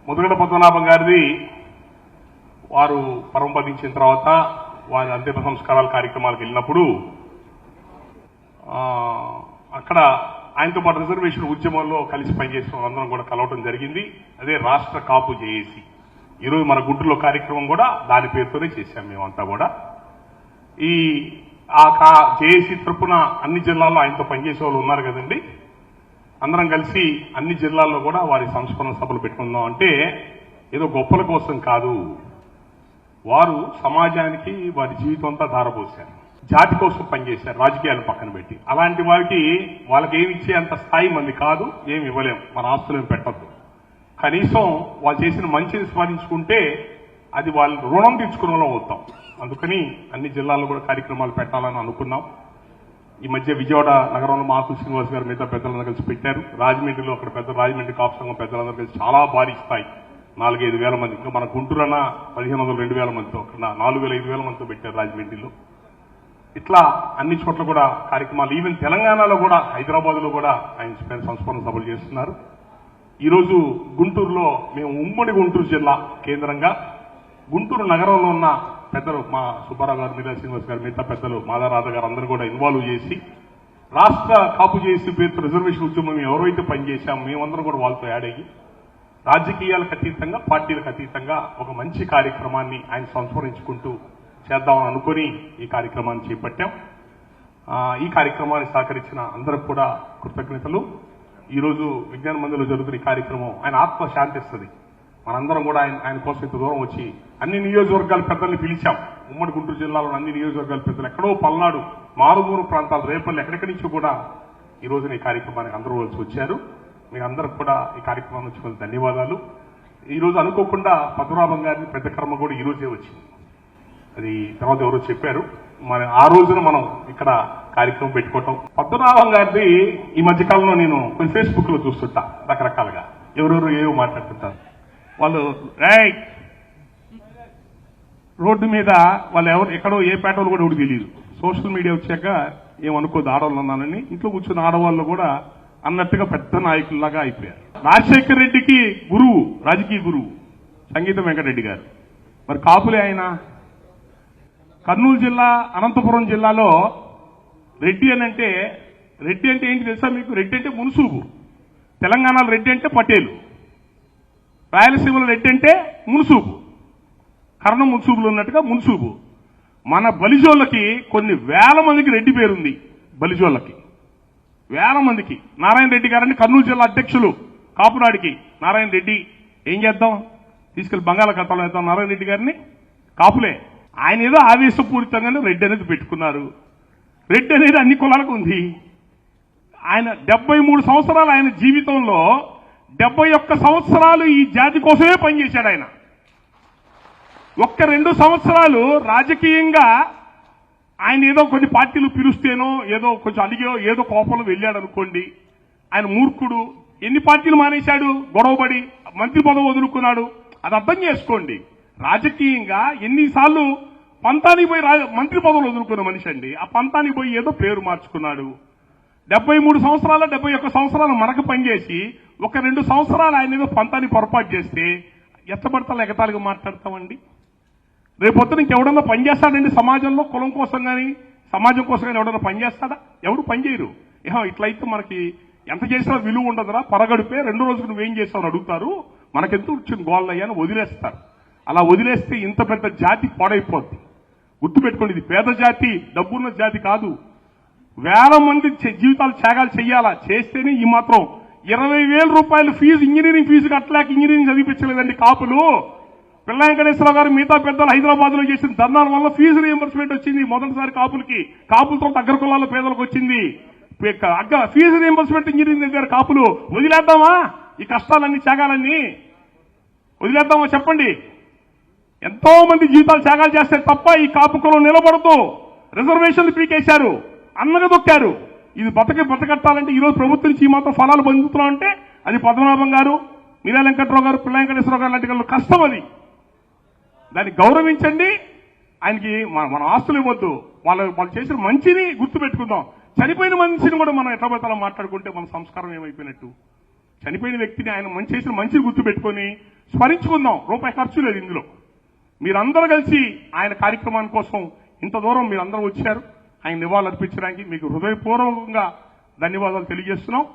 ముద్రగడ పద్మనాభం గారిది వారు పరమపదించిన తర్వాత వారి అంతిమ సంస్కారాల కార్యక్రమాలకు వెళ్ళినప్పుడు అక్కడ ఆయనతో పాటు రిజర్వేషన్ ఉద్యమంలో కలిసి పనిచేసిన వాళ్ళందరం కూడా కలవటం జరిగింది. అదే రాష్ట్ర కాపు జేఏసీ. ఈరోజు మన గుంటూరులో కార్యక్రమం కూడా దాని పేరుతోనే చేశాం మేమంతా కూడా. ఆ జేఏసీ తరఫున అన్ని జిల్లాల్లో ఆయనతో పనిచేసే వాళ్ళు ఉన్నారు కదండి. అందరం కలిసి అన్ని జిల్లాల్లో కూడా వారి సంస్కరణ సభలు పెట్టుకుందాం అంటే ఏదో గొప్పల కోసం కాదు, వారు సమాజానికి వారి జీవితం అంతా ధారపోశారు, జాతి కోసం పనిచేశారు, రాజకీయాలను పక్కన పెట్టి. అలాంటి వారికి వాళ్ళకి ఏమి ఇచ్చే అంత స్థాయి మంది కాదు, ఏమి ఇవ్వలేం, మన ఆస్తులను పెట్టద్దు. కనీసం వాళ్ళు చేసిన మంచిని స్మరించుకుంటే అది వాళ్ళు రుణం తీర్చుకునే వాళ్ళం అవుతాం. అందుకని అన్ని జిల్లాల్లో కూడా కార్యక్రమాలు పెట్టాలని అనుకున్నాం. ఈ మధ్య విజయవాడ నగరంలో మాకు శ్రీనివాస్ గారు మిగతా పెద్దలందరూ కలిసి పెట్టారు. రాజమండ్రిలో అక్కడ రాజమండ్రి కాపు సంఘం పెద్దలందరూ కలిసి చాలా భారీ స్థాయి 4-5 వేల మంది, ఇంకా మన గుంటూరున 1500-2000 మందితో, అక్కడ 4000-5000 మందితో పెట్టారు రాజమండ్రిలో. ఇట్లా అన్ని చోట్ల కూడా కార్యక్రమాలు, ఈవెన్ తెలంగాణలో కూడా హైదరాబాద్ లో కూడా ఆయన సంస్మరణ సభలు చేస్తున్నారు. ఈరోజు గుంటూరులో మేము ఉమ్మడి గుంటూరు జిల్లా కేంద్రంగా గుంటూరు నగరంలో ఉన్న పెద్దలు మా సుబ్బారావు గారు, మీరా శ్రీనివాస్ గారు, మిగతా పెద్దలు మాదారాధ గారు అందరూ కూడా ఇన్వాల్వ్ చేసి రాష్ట్ర కాపు చేసి పేరుతో రిజర్వేషన్ ఉద్యమం ఎవరైతే పనిచేశామో మేమందరం కూడా వాళ్ళతో యాడ్ అయ్యి రాజకీయాలకు అతీతంగా, పార్టీలకు అతీతంగా ఒక మంచి కార్యక్రమాన్ని ఆయన సంస్మరించుకుంటూ చేద్దామని అనుకుని ఈ కార్యక్రమాన్ని చేపట్టాం. ఈ కార్యక్రమాన్ని సహకరించిన అందరికి కూడా కృతజ్ఞతలు. ఈరోజు విజ్ఞాన మందిలో జరుగుతున్న ఈ కార్యక్రమం ఆయన ఆత్మ శాంతిస్తుంది. మనందరం కూడా ఆయన కోసం ఇంత దూరం వచ్చి అన్ని నియోజకవర్గాల పెద్దల్ని పిలిచాం. ఉమ్మడి గుంటూరు జిల్లాలో అన్ని నియోజకవర్గాల పెద్దలు, ఎక్కడో పల్నాడు, మారుమూరు ప్రాంతాలు, రేపల్లి, ఎక్కడెక్కడి నుంచి కూడా ఈ రోజున ఈ కార్యక్రమానికి అందరూ వచ్చి వచ్చారు. మీకు అందరికి కూడా ఈ కార్యక్రమం నుంచి ధన్యవాదాలు. ఈ రోజు అనుకోకుండా పద్మనాభం గారిని పెద్ద కర్మ కూడా ఈ రోజే వచ్చింది. అది తర్వాత ఎవరో చెప్పారు. మరి ఆ రోజున మనం ఇక్కడ కార్యక్రమం పెట్టుకోవటం, పద్మనాభం గారిది ఈ మధ్యకాలంలో నేను కొన్ని ఫేస్బుక్ లో చూస్తుంటా, రకరకాలుగా ఎవరెవరు ఏవో మాట్లాడుతుంటారు. వాళ్ళు రోడ్డు మీద వాళ్ళు ఎవరు ఎక్కడో ఏ పేటలో కూడా ఎవరు తెలియదు. సోషల్ మీడియా వచ్చాక ఏమనుకోదు ఆడవాళ్ళు అన్నానని, ఇంట్లో కూర్చున్న ఆడవాళ్ళు కూడా అన్నట్టుగా పెద్ద నాయకుల్లాగా అయిపోయారు. రాజశేఖర్ రెడ్డికి గురువు, రాజకీయ గురువు సంగీతం వెంకటరెడ్డి గారు. మరి కాపులే ఆయన. కర్నూలు జిల్లా, అనంతపురం జిల్లాలో రెడ్డి అంటే ఏంటి తెలుసా మీకు? రెడ్డి అంటే మున్సూబు. తెలంగాణలో రెడ్డి అంటే పటేలు, రాయలసీమలో రెడ్డి అంటే మున్సూబు, కర్ణం మున్సూబులు ఉన్నట్టుగా మున్సూబు. మన బలిజోళ్ళకి కొన్ని వేల మందికి రెడ్డి పేరుంది. బలిజోళ్ళకి వేల మందికి. నారాయణ రెడ్డి గారని కర్నూలు జిల్లా అధ్యక్షులు కాపునాడికి నారాయణ రెడ్డి. ఏం చేద్దాం, తీసుకెళ్లి బంగాళాఖాతంలో వేద్దాం నారాయణ రెడ్డి గారిని. కాపులే. ఆయన ఏదో ఆవేశపూరితంగానే రెడ్డి అనేది పెట్టుకున్నారు. రెడ్డి అనేది అన్ని కులాలకు ఉంది. ఆయన 73 సంవత్సరాలు ఆయన జీవితంలో 71 సంవత్సరాలు ఈ జాతి కోసమే పనిచేశాడు ఆయన. 1-2 సంవత్సరాలు రాజకీయంగా ఆయన ఏదో కొన్ని పార్టీలు పిలుస్తేనో ఏదో కొంచెం అడిగో ఏదో కోపంలో వెళ్ళాడు అనుకోండి. ఆయన మూర్ఖుడు. ఎన్ని పార్టీలు మానేశాడు, గొడవపడి మంత్రి పదవి వదులుకున్నాడు. అది అర్థం చేసుకోండి. రాజకీయంగా ఎన్నిసార్లు పంతానికి పోయి మంత్రి పదవులు వదులుకున్న మనిషి అండి. ఆ పంతానికి పోయి ఏదో పేరు మార్చుకున్నాడు. 73 సంవత్సరాలు 71 సంవత్సరాలు మనకు పనిచేసి 1-2 సంవత్సరాలు ఆయన ఏదో పంతాన్ని పొరపాటు చేస్తే ఎత్తబడతా ఎగతాళిగా మాట్లాడతామండి. రేపొద్దున ఇంకెవడన్నా పనిచేస్తాడండి సమాజంలో? కులం కోసం కానీ సమాజం కోసం కానీ ఎవడన్నా పనిచేస్తాడా? ఎవరు పనిచేయరు. ఇట్లయితే మనకి ఎంత చేసినా విలువ ఉండదురా, పరగడిపే 2 రోజులు నువ్వేం చేస్తావు అడుగుతారు, మనకెంత వచ్చిన గోళ్ళయ్యాని వదిలేస్తారు. అలా వదిలేస్తే ఇంత పెద్ద జాతి పాడైపోద్ది. గుర్తుపెట్టుకోండి, ఇది పేద జాతి, డబ్బున్న జాతి కాదు. వేల మంది జీవితాలు త్యాగాలు చెయ్యాలా, చేస్తేనే ఈ మాత్రం 20,000 రూపాయలు ఫీజు, ఇంజనీరింగ్ ఫీజు కట్టలేక ఇంజనీరింగ్ చదివించలేదండి కాపులు. పిల్ల వెంకటేశ్వరరావు గారు మిగతా పెద్దలు హైదరాబాద్ లో చేసిన ధర్నాల వల్ల ఫీజు రియంబర్స్మెంట్ వచ్చింది మొదటిసారి కాపులకి. కాపులతో దగ్గర కులాల పేదలకు వచ్చింది ఫీజు రియంబర్స్మెంట్. ఇంజనీరింగ్ దగ్గర కాపులు వదిలేద్దామా? ఈ కష్టాలన్నీ త్యాగాలన్నీ వదిలేద్దామా చెప్పండి? ఎంతో మంది జీవితాలు త్యాగాలు చేస్తే తప్ప ఈ కాపు కులం నిలబడుతూ రిజర్వేషన్లు పీకేశారు, అన్నగదొక్కారు. ఇది బతకట్టాలంటే ఈరోజు ప్రభుత్వం నుంచి ఈ మాత్రం ఫలాలు పొందుతున్నామంటే అది పద్మనాభం గారు, మీరా వెంకట్రావు గారు, పిల్ల వెంకటేశ్వరరావు గారు లాంటి వాళ్ళు కష్టం. అది దాన్ని గౌరవించండి. ఆయనకి మన ఆస్తులు ఇవ్వద్దు. వాళ్ళు చేసిన మంచిని గుర్తు పెట్టుకుందాం. చనిపోయిన మనిషిని కూడా మనం ఎట్లా పోతాలో మాట్లాడుకుంటే మన సంస్కారం ఏమైపోయినట్టు. చనిపోయిన వ్యక్తిని ఆయన మంచి చేసిన మంచి గుర్తు పెట్టుకొని స్మరించుకుందాం. రూపాయి ఖర్చు లేదు ఇందులో. మీరందరూ కలిసి ఆయన కార్యక్రమాని కోసం ఇంత దూరం మీరందరూ వచ్చారు. ఆయన నివాళులు అర్పించడానికి మీకు హృదయపూర్వకంగా ధన్యవాదాలు తెలియజేస్తున్నాం.